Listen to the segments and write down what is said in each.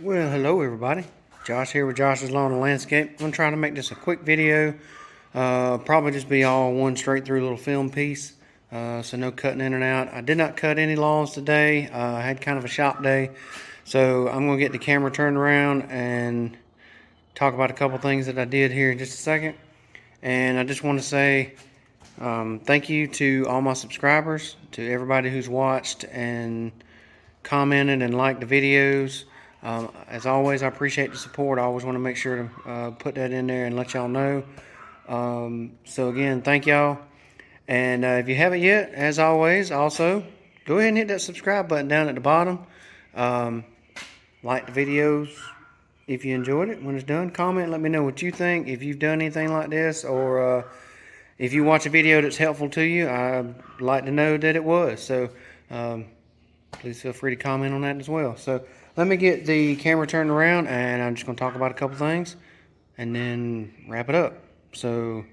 Well, hello everybody. Josh here with Josh's Lawn and Landscape. I'm trying to make this a quick video. Probably just be all one straight through little film piece. So no cutting in and out. I did not cut any lawns today. I had kind of a shop day. So I'm going to get the camera turned around and talk about a couple things that I did here in just a second. And I just want to say thank you to all my subscribers, to everybody who's watched and commented and liked the videos. As always, I appreciate the support. I always want to make sure to put that in there and let y'all know. So again, thank y'all. And if you haven't yet, as always, also go ahead and hit that subscribe button down at the bottom. Like the videos if you enjoyed it. When it's done, comment, let me know what you think. If you've done anything like this, or if you watch a video that's helpful to you, I'd like to know that it was. So please feel free to comment on that as well. So let me get the camera turned around, and I'm just going to talk about a couple things and then wrap it up. So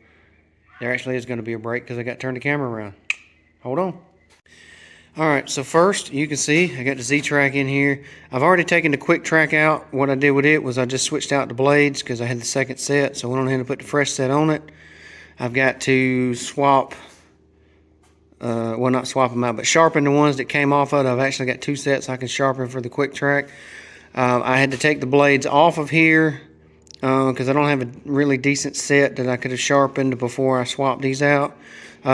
there actually is going to be a break because I got to turn the camera around. Hold on. Alright, so first you can see I got the Z-Track in here. I've already taken the quick track out. What I did with it was I just switched out the blades because I had the second set, so I went on ahead and put the fresh set on it. I've got to swap, well, not swap them out, but sharpen the ones that came off of it. I've actually got two sets I can sharpen for the quick track. I had to take the blades off of here because I don't have a really decent set that I could have sharpened before I swapped these out.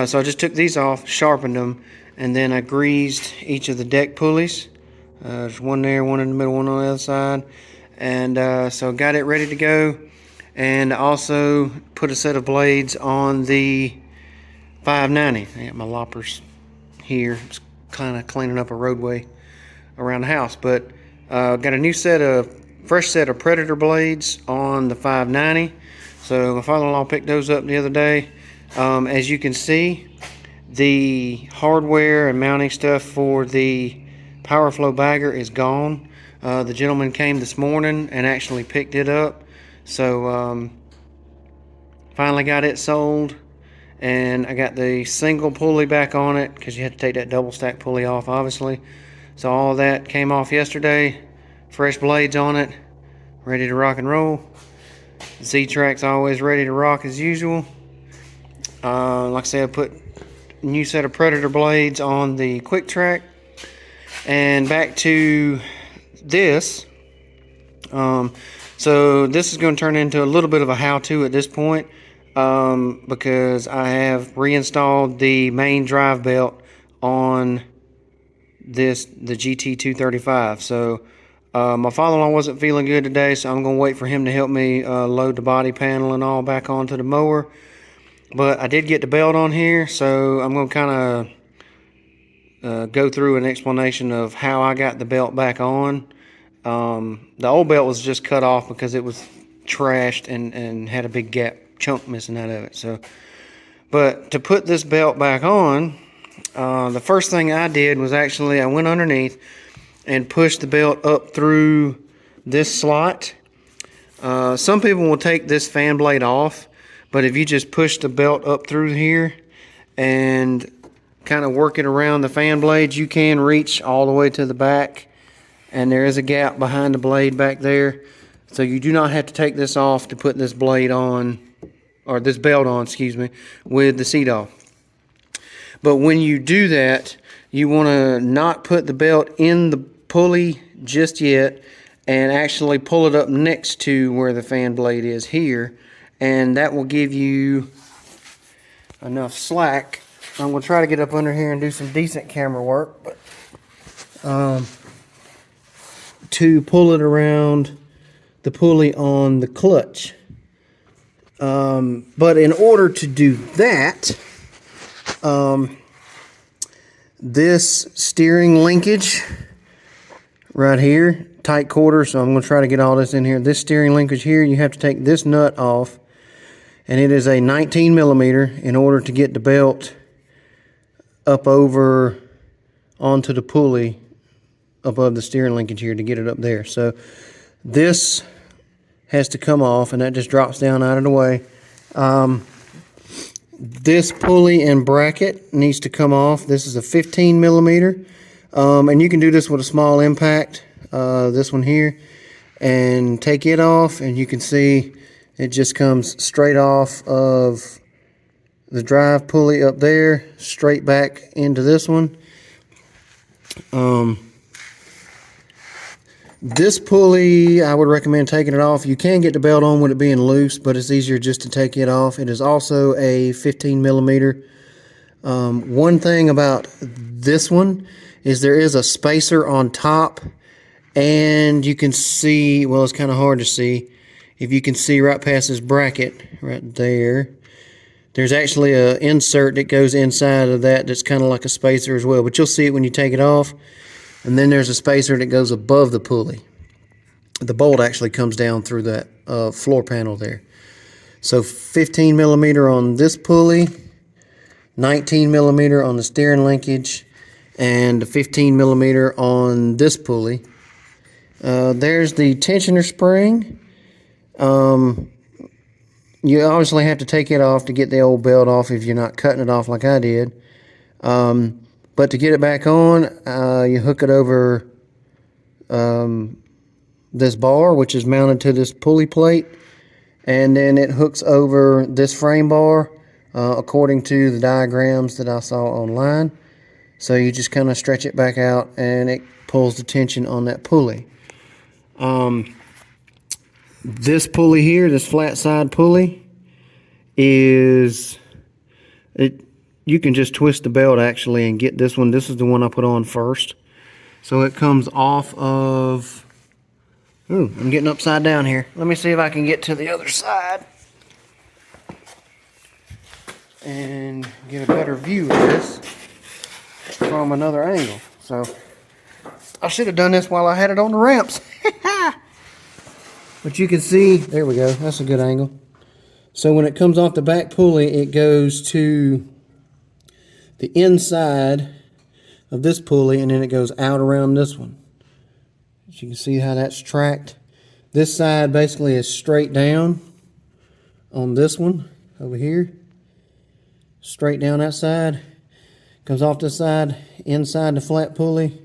So I just took these off, sharpened them, and then I greased each of the deck pulleys. There's one there, one in the middle, one on the other side. And so got it ready to go. And also put a set of blades on the 590. I got my loppers here. It's kind of cleaning up a roadway around the house. But got a new fresh set of Predator blades on the 590. So my father-in-law picked those up the other day. As you can see, the hardware and mounting stuff for the Power Flow bagger is gone. The gentleman came this morning and actually picked it up. So finally got it sold, and I got the single pulley back on it because you had to take that double stack pulley off, obviously. So all of that came off yesterday. Fresh blades on it, ready to rock and roll. Z-Track's always ready to rock as usual. Like I said, I put a new set of Predator blades on the quick track. And back to this. So this is going to turn into a little bit of a how-to at this point, because I have reinstalled the main drive belt on the GT235. So my father-in-law wasn't feeling good today, so I'm going to wait for him to help me load the body panel and all back onto the mower. But I did get the belt on here, so I'm going to kind of go through an explanation of how I got the belt back on. The old belt was just cut off because it was trashed and had a big gap chunk missing out of it. So, but to put this belt back on, the first thing I did was actually I went underneath and pushed the belt up through this slot. Some people will take this fan blade off, but if you just push the belt up through here and kind of work it around the fan blades, you can reach all the way to the back. And there is a gap behind the blade back there. So you do not have to take this off to put this blade on, or this belt on, excuse me, with the seat off. But when you do that, you want to not put the belt in the pulley just yet, and actually pull it up next to where the fan blade is here. And that will give you enough slack. I'm going to try to get up under here and do some decent camera work, but to pull it around the pulley on the clutch. But in order to do that, this steering linkage right here, tight quarter, so I'm going to try to get all this in here. This steering linkage here, you have to take this nut off, and it is a 19 millimeter in order to get the belt up over onto the pulley above the steering linkage here to get it up there. So this has to come off, and that just drops down out of the way. This pulley and bracket needs to come off. This is a 15 millimeter, and you can do this with a small impact, this one here. and take it off, and you can see it just comes straight off of the drive pulley up there, straight back into this one. This pulley, I would recommend taking it off. You can get the belt on with it being loose, but it's easier just to take it off. It is also a 15 millimeter. One thing about this one is there is a spacer on top, and you can see, well, it's kind of hard to see. If you can see right past this bracket right there, there's actually an insert that goes inside of that that's kind of like a spacer as well, but you'll see it when you take it off. And then there's a spacer that goes above the pulley. The bolt actually comes down through that floor panel there. So 15 millimeter on this pulley, 19 millimeter on the steering linkage, and 15 millimeter on this pulley. There's the tensioner spring. You obviously have to take it off to get the old belt off if you're not cutting it off like I did. But to get it back on, you hook it over this bar, which is mounted to this pulley plate, and then it hooks over this frame bar according to the diagrams that I saw online. So you just kind of stretch it back out, and it pulls the tension on that pulley. This pulley here, this flat side pulley, is it. You can just twist the belt actually and get this one. This is the one I put on first. So it comes off of, ooh, I'm getting upside down here. Let me see if I can get to the other side and get a better view of this from another angle. So I should have done this while I had it on the ramps. But you can see, there we go, that's a good angle. So when it comes off the back pulley, it goes to the inside of this pulley, and then it goes out around this one. As you can see how that's tracked. This side basically is straight down on this one over here. Straight down that side. Comes off this side, inside the flat pulley,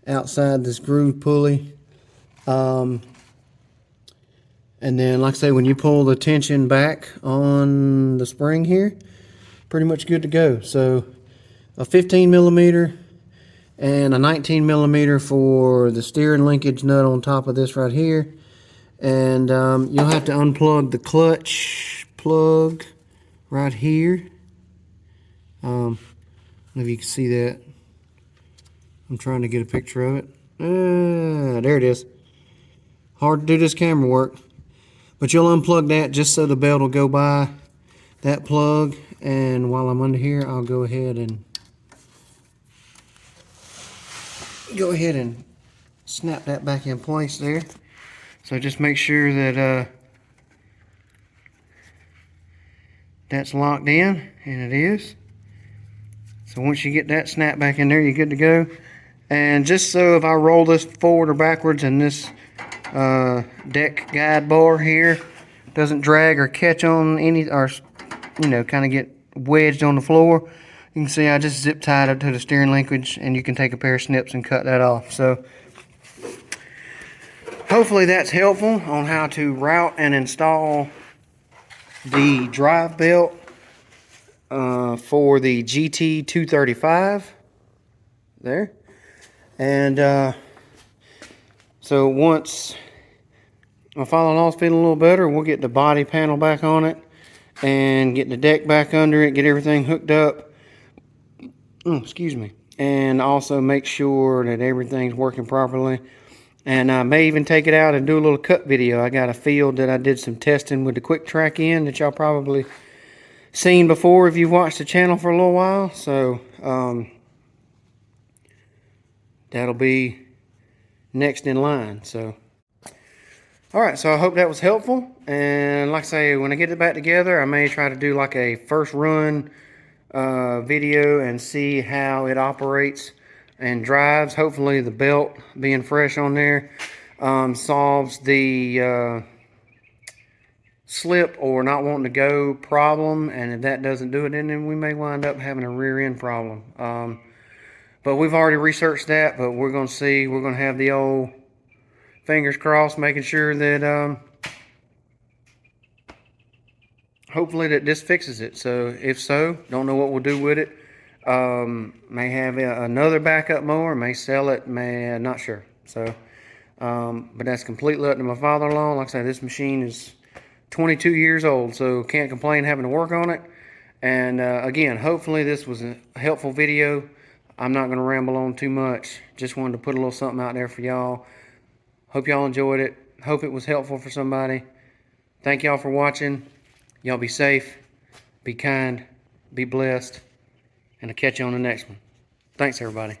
outside this groove pulley. And then, like I say, when you pull the tension back on the spring here, pretty much good to go. So a 15 millimeter and a 19 millimeter for the steering linkage nut on top of this right here. And you'll have to unplug the clutch plug right here. I don't know if you can see that. I'm trying to get a picture of it. There it is. Hard to do this camera work. But you'll unplug that just so the belt will go by that plug. And while I'm under here, I'll go ahead and snap that back in place there. So just make sure that that's locked in, and it is. So once you get that snap back in there, you're good to go. And just so if I roll this forward or backwards and this deck guide bar here doesn't drag or catch on any, or kind of get wedged on the floor, you can see I just zip tied it to the steering linkage, and you can take a pair of snips and cut that off. So hopefully that's helpful on how to route and install the drive belt for the GT235 there. And so once my falling off's feeling a little better, we'll get the body panel back on it and get the deck back under it, get everything hooked up. Excuse me. And also make sure that everything's working properly. And I may even take it out and do a little cut video. I got a field that I did some testing with the quick track in that y'all probably seen before if you've watched the channel for a little while. So that'll be next in line. So alright, so I hope that was helpful. And like I say, when I get it back together, I may try to do like a first run video and see how it operates and drives. Hopefully the belt being fresh on there solves the slip or not wanting to go problem, and if that doesn't do it, then we may wind up having a rear end problem. But we've already researched that, but we're going to see. We're going to have the old fingers crossed, making sure that hopefully that this fixes it. So if so, don't know what we'll do with it. May have another backup mower, may sell it, may not sure. So but that's completely up to my father-in-law. Like I said, this machine is 22 years old, so can't complain having to work on it. And again, hopefully this was a helpful video. I'm not going to ramble on too much. Just wanted to put a little something out there for y'all. Hope y'all enjoyed it. Hope it was helpful for somebody. Thank y'all for watching. Y'all be safe, be kind, be blessed, and I'll catch you on the next one. Thanks, everybody.